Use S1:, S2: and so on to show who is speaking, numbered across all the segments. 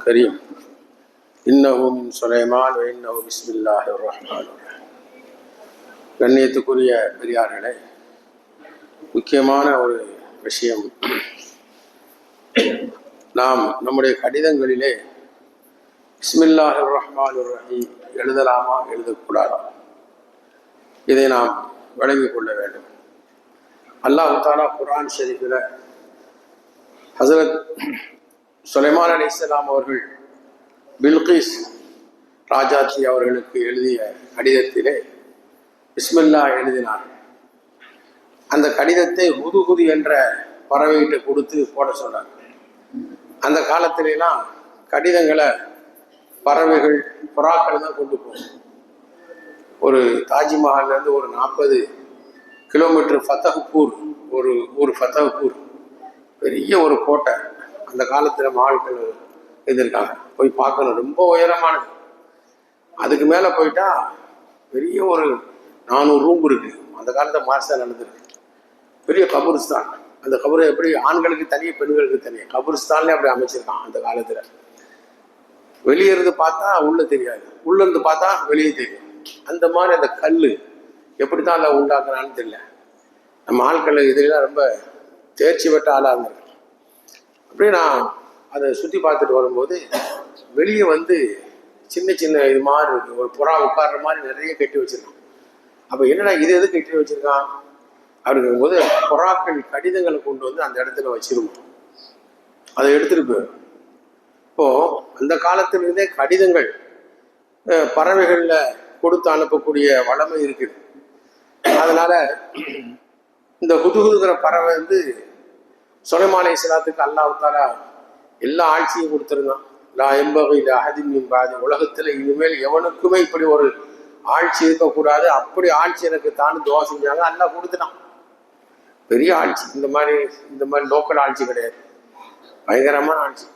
S1: الكريم إنه من سليمان وإنه بسم الله الرحمن الرحيم. கண்ணியத்துக்குரிய பெரியார்களே, முக்கியமான ஒரு விஷயம், நாம் நம்முடைய கடிதங்களிலே பிஸ்மில்லாஹிர் ரஹ்மானிர் ரஹீம் எழுதலாமா எழுதக்கூடாதா, இதை நாம் வழங்கிக் கொள்ள வேண்டும். அல்லாஹ் தஆலா குர்ஆன் ஷரீஃபில் ஹஸரத் சுலைமான் அலைஹிஸ்ஸலாம் அவர்கள் பில்கீஸ் ராஜாத்தி அவர்களுக்கு எழுதிய கடிதத்திலே பிஸ்மில்லா எழுதினார். அந்த கடிதத்தை ஹுதுஹுது என்ற பறவையிட்ட கொடுத்து போட சொன்னார். அந்த காலத்திலாம் கடிதங்களை பறவைகள் புறாக்கள் தான் கொண்டு போகும். ஒரு தாஜ்மஹால்லேருந்து ஒரு 40 கிலோமீட்டர் ஃபத்தஹ்பூர், ஒரு ஊர் ஃபத்தஹ்பூர், பெரிய ஒரு கோட்டை. அந்த காலத்தில் மால்கள் இருக்காங்க, போய் பார்க்கணும். ரொம்ப உயரமானது. அதுக்கு மேலே போயிட்டா பெரிய ஒரு 400 ரூம் இருக்கு. அந்த காலத்தில் மார்ச்சா நடந்திருக்கு. பெரிய கபுரிஸ்தான். அந்த கபரை எப்படி ஆண்களுக்கு தனியாக பெண்களுக்கு தனியாக கபுரிஸ்தான்லேயே அப்படி அமைச்சிருக்கான். அந்த காலத்தில் வெளியே இருந்து பார்த்தா உள்ள தெரியாது, உள்ள இருந்து பார்த்தா வெளியே தெரியும். அந்த மாதிரி அந்த கல் எப்படி தான் அதை உண்டாக்குறான்னு தெரியல. நம்ம ஆட்கள் இதெல்லாம் ரொம்ப தேர்ச்சி பெற்ற ஆளாக இருந்திருக்கு. அப்படியே நான் அதை சுற்றி பார்த்துட்டு வரும்போது வெளியே வந்து சின்ன சின்ன இது மாதிரி இருக்கு. ஒரு புறா உட்கார்ற மாதிரி நிறைய கட்டி வச்சிருக்கான். அப்போ என்னடா இது எது கட்டி வச்சிருக்கான் அப்படிங்கும்போது, புறாக்கள் கடிதங்களை கொண்டு வந்து அந்த இடத்துல வச்சிருவோம், அதை எடுத்துட்டு போயிடும். இப்போ அந்த காலத்திலிருந்தே கடிதங்கள் பறவைகளில் கொடுத்து அனுப்பக்கூடிய வளமை இருக்குது. அதனால இந்த ஹுதுஹுதுங்கிற பறவை வந்து சுலைமான் அலைஹிஸ்ஸலாத்துக்கு அல்லாஹ் தஆலா எல்லா ஆட்சியும் கொடுத்துருந்தான். லா யம்பகி லஅஹதின் மின் பஅதி, உலகத்தில் இனிமேல் எவனுக்குமே இப்படி ஒரு ஆட்சி இருக்கக்கூடாது, அப்படி ஆட்சி எனக்கு தான் துவா செஞ்சாங்க. அல்லாஹ் கொடுத்துட்டான். பெரிய ஆட்சி. இந்த மாதிரி லோக்கல் ஆட்சி கிடையாது, பயங்கரமான ஆட்சி.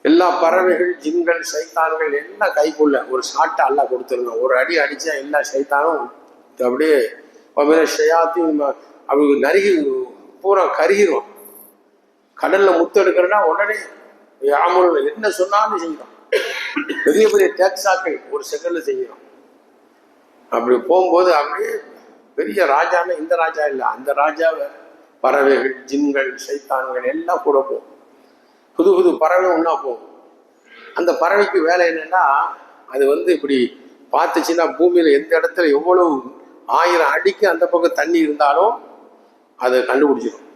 S1: எல்லா பறவைகள், ஜின்கள், சைத்தான்கள் எல்லாம் கைக்குள்ள ஒரு ஷாட்டை அல்லாஹ் கொடுத்துருந்தான். ஒரு அடி அடிச்சா எல்லா சைத்தானும் அப்படியே அவங்க நறுகி பூரா கருகிரும். கடல்ல முத்து எடுக்கிறன்னா உடனே யாமுல் என்ன சொன்னாலும் செய்யணும். பெரிய பெரிய டேக்ஸாக்கள் ஒரு செகண்ட்ல செய்யணும். அப்படி போகும்போது அப்படியே பெரிய ராஜான்னு இந்த ராஜா இல்லை, அந்த ராஜாவை பறவைகள், ஜின்கள், சைத்தான்கள் எல்லாம் கூட போகும். புது புது பறவை ஒன்றா போகும். அந்த பறவைக்கு வேலை என்னன்னா, அது வந்து இப்படி பார்த்துச்சுன்னா பூமியில் எந்த இடத்துல எவ்வளவு 1000 அடிக்கு அந்த பக்கம் தண்ணி இருந்தாலும் அதை கண்டுபிடிச்சிடும்.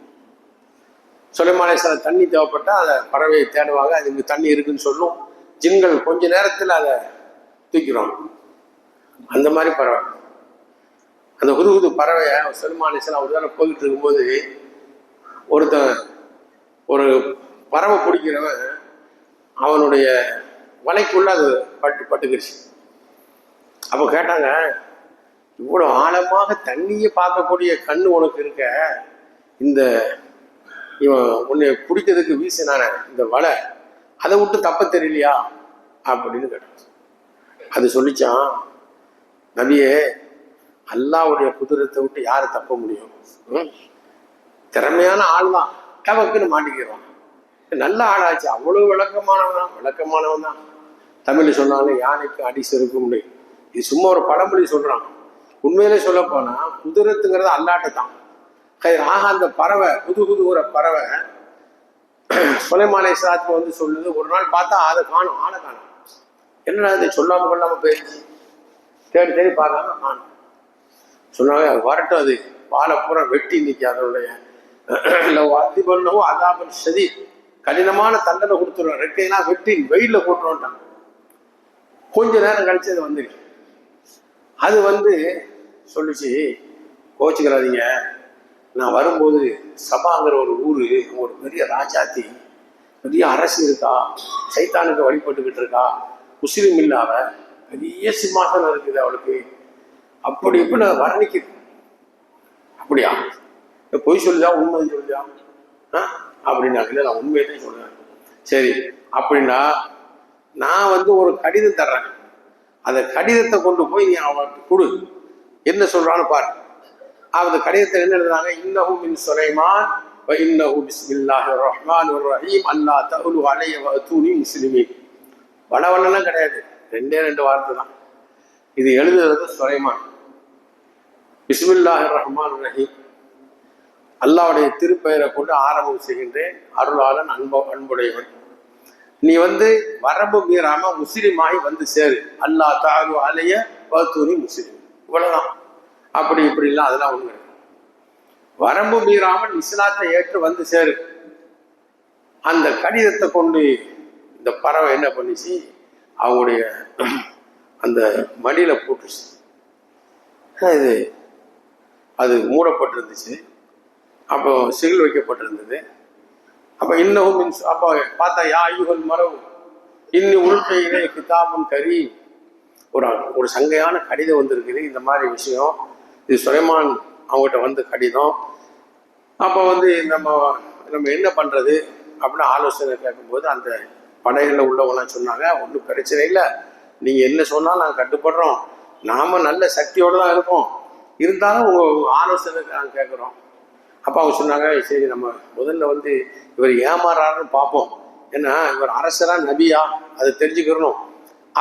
S1: சுலைமான் அலைஹிஸ்ஸலாம் தண்ணி தேவைப்பட்டால் அதை பறவையை தேடுவாங்க. அது இங்கே தண்ணி இருக்குன்னு சொல்லும். ஜின்கள் கொஞ்ச நேரத்தில் அதை தூக்கிடுவாங்க. அந்த மாதிரி பறவை. அந்த புது பறவையை சுலைமான் அலைஹிஸ்ஸலாம் ஒரு தடவை போய்கிட்டு இருக்கும்போது ஒரு பறவை பிடிக்கிறவன் அவனுடைய வலைக்குள்ள அது பட்டுக்கிடுச்சு. அப்போ கேட்டாங்க, இவ்வளோ ஆழமாக தண்ணியை பார்க்கக்கூடிய கண்ணு உனக்கு இருக்க, இந்த இவன் உன்னை பிடிக்கிறதுக்கு வீசினான இந்த வலை, அதை விட்டு தப்ப தெரியலையா அப்படின்னு கேட்டான். அது சொல்லிச்சான், நபியே, அல்லாஹ்வுடைய குதிரத்தை விட்டு யாரை தப்ப முடியும்? திறமையான ஆள் தான், டவக்குன்னு மாட்டிக்கிறான். நல்ல ஆளாச்சு, அவ்வளோ விளக்கமானவன் தான். தமிழ் சொன்னாலும் யானைக்கு அடி செருக்க முடியும். இது சும்மா ஒரு பழமொழி சொல்றான். உண்மையிலே சொல்ல போனா குதிரத்துங்கிறது அல்லாட்ட தான். ஆக அந்த பறவை, புது பறவை சுலைமான் அலைஹிஸ்ஸலாத்துக்கு வந்து சொல்லுது. ஒரு நாள் பார்த்தா அதை காணும், ஆளை காணும். என்னடா இதை சொல்லாம கொள்ளாம போயிடுச்சு, தேடி பார்க்காம காணும். சொன்னாங்க, அது வரட்டும், அது பாலை பூரா வெட்டி இன்னைக்கு அதனுடைய அதிபன்னவும் அதாபன் சதி, கடினமான தண்டனை கொடுத்துருவோம், ரெட்டையெல்லாம் வெட்டி வெயிலில் போட்டுருவோன்ட்டான். கொஞ்ச நேரம் கழிச்சு அது வந்துருக்கு. அது வந்து சொல்லிச்சு, கோச்சுக்கிறாதீங்க, நான் வரும்போது சபாங்கிற ஒரு ஊர், ஒரு பெரிய ராஜாத்தி, பெரிய அரசு இருக்கா, சைத்தானுக்கு வழிபட்டுக்கிட்டு இருக்கா, முஸ்லீம் இல்லாம பெரிய சிம்மாசனம் இருக்குது அவளுக்கு, அப்படி இப்படி நான் வர்ணிக்குது. அப்படியா? பொய் சொல்லியா உண்மை சொல்லியா அப்படின்னாங்க. இல்லை, நான் உண்மையிலே சொல்றேன். சரி, அப்படின்னா நான் வந்து ஒரு கடிதம் தர்றேன், அந்த கடிதத்தை கொண்டு போய் நீ அவனுக்கு கொடு, என்ன சொல்றான்னு பாரு. அந்த கடிதத்தில் என்ன எழுதுறாங்க? இன்னஹு மின் சுலைமான் வஇன்னஹு பிஸ்மில்லாஹிர் ரஹ்மானிர் ரஹீம் அல்லா தஅலு அலைய வஅதூனி முஸ்லிமீன். வளவளலாம் கிடையாது, 2 வார்த்தை தான். இது எழுதுறது சுலைமான். பிஸ்மில்லாஹிர் ரஹ்மானிர் ரஹீம், அல்லாஹ்வுடைய திருப்பெயரை கொண்டு ஆரம்பம் செய்கின்றேன், அருளாளன் அன்புடையவன். நீ வரம்பு மீறாம முஸ்லிமாகி சேரு. அல்லா தஅலு அலைய வஅதூனி முஸ்லிம். இவ்வளவுதான். அப்படி இப்படிலாம் அதெல்லாம் ஒண்ணு. வரம்பு மீறாமல் இஸ்லாத்தை ஏற்று சேரு. அந்த கடிதத்தை கொண்டு இந்த பறவை என்ன பண்ணிச்சு, அவங்களுடைய அந்த மடியில போட்டுச்சு. அது மூடப்பட்டிருந்துச்சு. அப்போ சிகில் வைக்கப்பட்டிருந்தது. அப்ப இன்னும் அப்போ பார்த்தா யா ஐயுகல் மரவு இன்னும் உள்கையிலே கிதாபுன் கரீம், ஒரு சங்கையான கடிதம் வந்திருக்குது. இந்த மாதிரி விஷயம், இது சுலைமான் அவங்ககிட்ட கடிதம். அப்போ நம்ம என்ன பண்றது அப்படின்னு ஆலோசனை கேட்கும்போது அந்த படைகளில் உள்ளவங்களாம் சொன்னாங்க, ஒன்றும் பிரச்சனை இல்லை, நீங்க என்ன சொன்னாலும் நாங்கள் கட்டுப்படுறோம், நாம நல்ல சக்தியோடு தான் இருக்கோம், இருந்தாலும் உங்க ஆலோசனை நாங்கள் கேட்குறோம். அப்போ அவங்க சொன்னாங்க, சரி நம்ம முதல்ல இவர் ஏமாறாருன்னு பார்ப்போம், ஏன்னா இவர் அரசரா நபியா அதை தெரிஞ்சுக்கிறணும்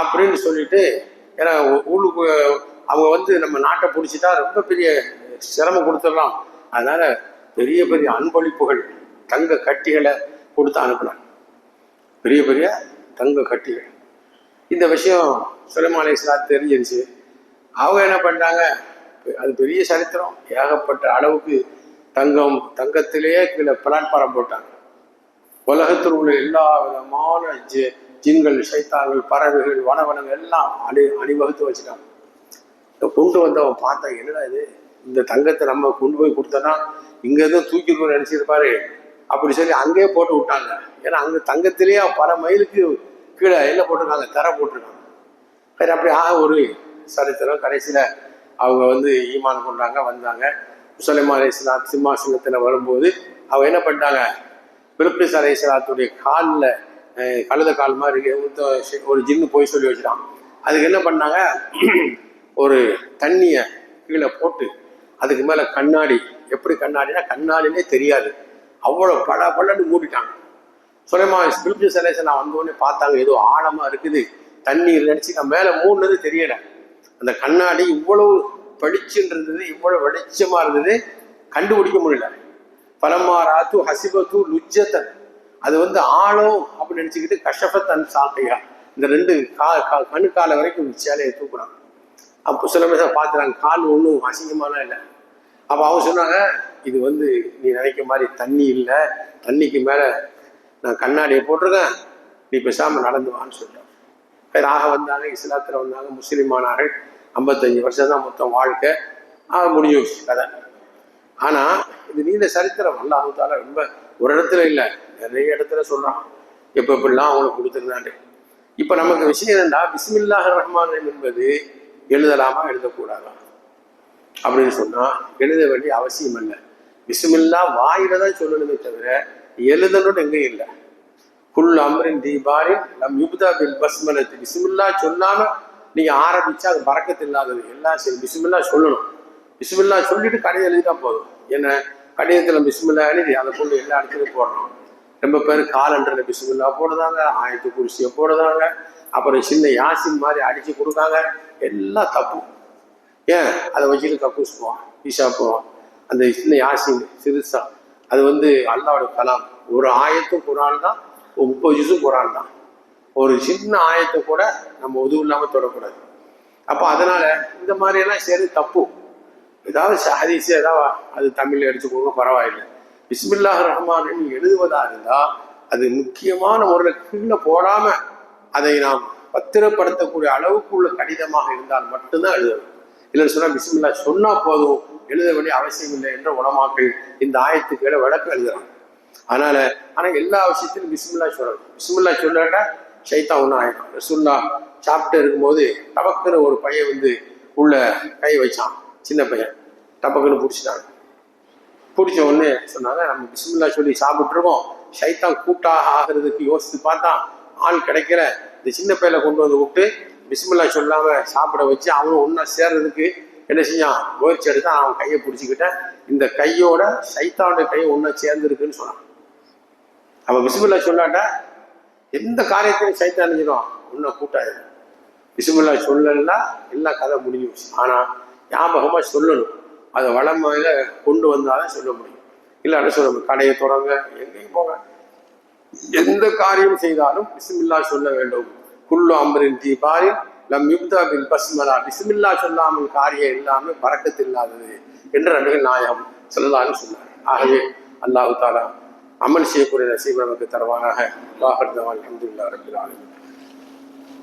S1: அப்படின்னு சொல்லிட்டு, ஏன்னா ஊருக்கு அவங்க நம்ம நாட்டை பிடிச்சிட்டா ரொம்ப பெரிய சிரமம் கொடுத்துடலாம், அதனால பெரிய பெரிய அன்பளிப்புகள் தங்க கட்டிகளை கொடுத்து அனுப்பினாங்க, பெரிய பெரிய தங்க கட்டிகள். இந்த விஷயம் சுலைமான் அலைஹிஸ்ஸலாம் தெரிஞ்சிருச்சு. அவங்க என்ன பண்ணிட்டாங்க, அது பெரிய சரித்திரம், ஏகப்பட்ட அளவுக்கு தங்கத்திலேயே கீழே பிளாட்பாரம் போட்டாங்க. உலகத்தில் உள்ள எல்லா விதமான ஜின்கள், சைத்தான்கள், பறவைகள், வனவனங்கள் எல்லாம் அணிவகுத்து வச்சுட்டாங்க. கொண்டு வந்தவன் பார்த்தா, என்னடா இது, இந்த தங்கத்தை நம்ம கொண்டு போய் கொடுத்தோன்னா இங்க எதுவும் தூக்கிட்டு நினைச்சிருப்பாரு அப்படி சொல்லி அங்கேயே போட்டு விட்டாங்க. ஏன்னா அங்க தங்கத்திலேயே பல மைலுக்கு கீழே என்ன போட்டிருக்காங்க, தர போட்டிருக்காங்க. சரி, அப்படி ஒரு சரித்திரம். கடைசியில அவங்க ஈமான் கொண்டாங்க, வந்தாங்க. சுலைமான் அலைஹிஸ்ஸலாம் சிம்மாசனத்துல வரும்போது அவங்க என்ன பண்ணிட்டாங்க, பில்கிஸ் அலைஹிஸ்ஸலாத்துடைய காலில் கழுத கால் மாதிரி ஒரு ஜின்னு போய் சொல்லி வச்சுட்டான். அதுக்கு என்ன பண்ணாங்க, ஒரு தண்ணியை கீழே போட்டு அதுக்கு மேல கண்ணாடி, எப்படி கண்ணாடினா கண்ணாடினே தெரியாது, அவ்வளவு படன்னு மூடிட்டாங்க. சுலைமான் பில்கிஸ் அலைஹிஸ்ஸலாம் வந்தோடனே பார்த்தாங்க, ஏதோ ஆழமா இருக்குது, தண்ணீர் நினைச்சு மேல மூணுனது தெரியல. அந்த கண்ணாடி இவ்வளவு பளிச்சுன்னு இருந்தது, இவ்வளவு வெளிச்சமா இருந்தது, கண்டுபிடிக்க முடியல. பலமாராத்து ஹசிபத்து லுஜ்ஜத்தன், அது ஆழம் அப்படின்னு நினைச்சுக்கிட்டு கஷபத்தன் சாக்கையா, இந்த 2 கணுக்கால வரைக்கும் சேலையை தூக்குறாங்க. அப்போ சுலைமான் பார்த்துறாங்க, கால் ஒன்றும் அசிங்கமாலாம் இல்லை. அப்போ அவங்க சொன்னாங்க, இது நீ நினைக்க மாதிரி தண்ணி இல்லை, தண்ணிக்கு மேல நான் கண்ணாடியை போட்டிருக்கேன், நீ பேசாம நடந்து வான்னு சொல்லிட்டோம். ராக வந்தாங்க, இஸ்லாத்துல வந்தாங்க, முஸ்லிமானார்கள். 55 வருஷம் தான் மொத்தம் வாழ்க்கை, முடிஞ்சு கதை. ஆனா இது நீண்ட சரித்திரம். அல்லாஹ் தஆலா ரொம்ப ஒரு இடத்துல இல்லை, நிறைய இடத்துல சொல்றான் எப்படிலாம் அவங்களுக்கு கொடுத்துருந்தாண்டு. இப்ப நமக்கு விஷயம் என்னன்னா, பிஸ்மில்லாஹிர் ரஹ்மான் ரஹீம் என்பது எழுதலாமா எழுதக்கூடாதா அப்படின்னு சொன்னா எழுத வேண்டிய அவசியம் இல்லை. பிஸ்மில்லா வாயில தான் சொல்லணுமே தவிர எழுதணும்னு எங்கேயும் இல்லை. குல் அம்ரின் தீபாரின் நம் யுப்தா பில் பஸ்மலத், பிஸ்மில்லா சொல்லாம நீங்க ஆரம்பிச்சா அது பறக்கத்து இல்லாதது. எல்லாம் சரி, பிஸ்மில்லா சொல்லணும். பிஸ்மில்லா சொல்லிட்டு கடிதம் எழுதிட்டா போதும். என்ன கடிதத்துல பிஸ்மில்லா எழுதி அதை கொண்டு எல்லா இடத்துலையும் போடுறோம். ரொம்ப பேர் காலண்டர்ல பிஸ்மில்லா போடுறாங்க, ஆயத்து குர்சியை போடுறாங்க, அப்புறம் சின்ன யாசின் மாதிரி அடிச்சு கொடுத்தாங்க. எல்லாம் தப்பு. ஏன் அதை வச்சுட்டு கக்கூஸ் போவான், ஈஷா போவான். அந்த சின்ன யாசின் சிறுசா அது அல்லாஹ்வுடைய கலாம். ஒரு ஆயத்தும் குரான் தான், 30 ஜுஸும் குரான் தான். ஒரு சின்ன ஆயத்தை கூட நம்ம உதவு இல்லாம தொடக்கூடாது. அப்போ அதனால இந்த மாதிரி எல்லாம் சரி தப்பு. ஏதாவது ஹதீஸ் ஏதாவது அது தமிழ்ல அடிச்சு கொடுங்க, பரவாயில்லை. பிஸ்மில்லாஹிர் ரஹ்மான் ரஹீம் எழுதுவதா இருந்தா அது முக்கியமான முறையில் கீழே போடாம அதை நாம் பத்திரப்படுத்தக்கூடிய அளவுக்கு உள்ள கடிதமாக இருந்தால் மட்டும்தான் எழுதணும். இல்லைன்னு சொன்னா பிஸ்மில்லா சொன்னா போதும், எழுத வேண்டிய அவசியம் இல்லை என்ற உலமாக்கள் இந்த ஆயத்துக்களை விளக்கம் எழுதுறாங்க. அதனால ஆனா எல்லா விஷயத்திலும் பிஸ்மில்லா சொல்லணும். பிஸ்மில்லா சொல்லாட்டா ஷைத்தான் ஒன்றும் ஆயிடும். ரசூல்லா சாப்பிட்டு இருக்கும்போது டபக்குன்னு ஒரு பையன் உள்ள கை வச்சான், சின்ன பையன், டபக்குன்னு பிடிச்சிட்டாங்க. பிடிச்ச உடனே சொன்னாங்க, நம்ம பிஸ்மில்லா சொல்லி சாப்பிட்டுருக்கோம், ஷைத்தான் கூட்டாக ஆகிறதுக்கு யோசித்து பார்த்தா ஆள் கிடைக்கல, இந்த சின்ன பையில கொண்டு விட்டு பிஸ்மில்லா சொல்லாம சாப்பிட வச்சு அவனும் ஒன்னா சேர்றதுக்கு என்ன செஞ்சான்? முயற்சி எடுத்தான். அவன் கையை பிடிச்சிக்கிட்டேன். இந்த கையோட சைத்தானுடைய கை ஒன்றை சேர்ந்துருக்குன்னு சொன்னான். அவன் பிஸ்மில்லா சொல்லாட்ட எந்த காரியத்தையும் சைத்தான் நினைச்சிடும், ஒன்றை கூட்டாது. பிஸ்மில்லா சொல்லலைன்னா எல்லா கதை முடிஞ்சிடுச்சு. ஆனால் ஞாபகமாக சொல்லணும். அதை வளமையில கொண்டு வந்தாலும் சொல்ல முடியும். இல்லாட்ட சொல்ல முடியும். கடையை தொடங்க, எங்கேயும் போங்க, எந்த காரியம் செய்தாலும் பிஸ்மில்லா சொல்ல வேண்டும். குல்லு அம்ரின் தீபாரின் லம் யுப்தா பில் பஸ்மலா. பிஸ்மில்லா சொல்லாமல் காரியம் எல்லாமே பறக்கத்து இல்லாதது என்று நபிகள் நாயகம் ஸல்லல்லாஹு அலைஹி வஸல்லம் சொன்னார். ஆகவே அல்லாஹ் தஆலா அமல் செய்யக்கூடிய நசீபை நமக்கு தருவானாக. அல்ஹம்துலில்லாஹி ரப்பில் ஆலமீன்.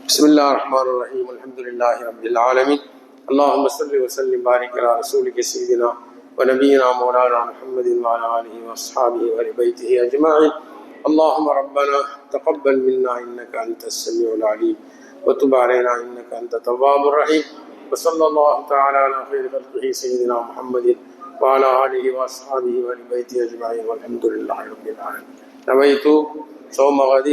S1: பிஸ்மில்லாஹிர் ரஹ்மானிர் ரஹீம். அல்ஹம்துலில்லாஹி ரப்பில் ஆலமீன். اللهم صل وسلم وبارك على رسولك سيدنا ونبينا مولانا محمد وعلى اله واصحابه واهل بيته اجمعين. اللهم ربنا تقبل منا انك انت السميع العليم وتب علينا انك انت التواب الرحيم. وصلى الله تعالى على خير خلقه سيدنا محمد وعلى اله واصحابه واهل بيته اجمعين والحمد لله رب العالمين. نويت صوم غد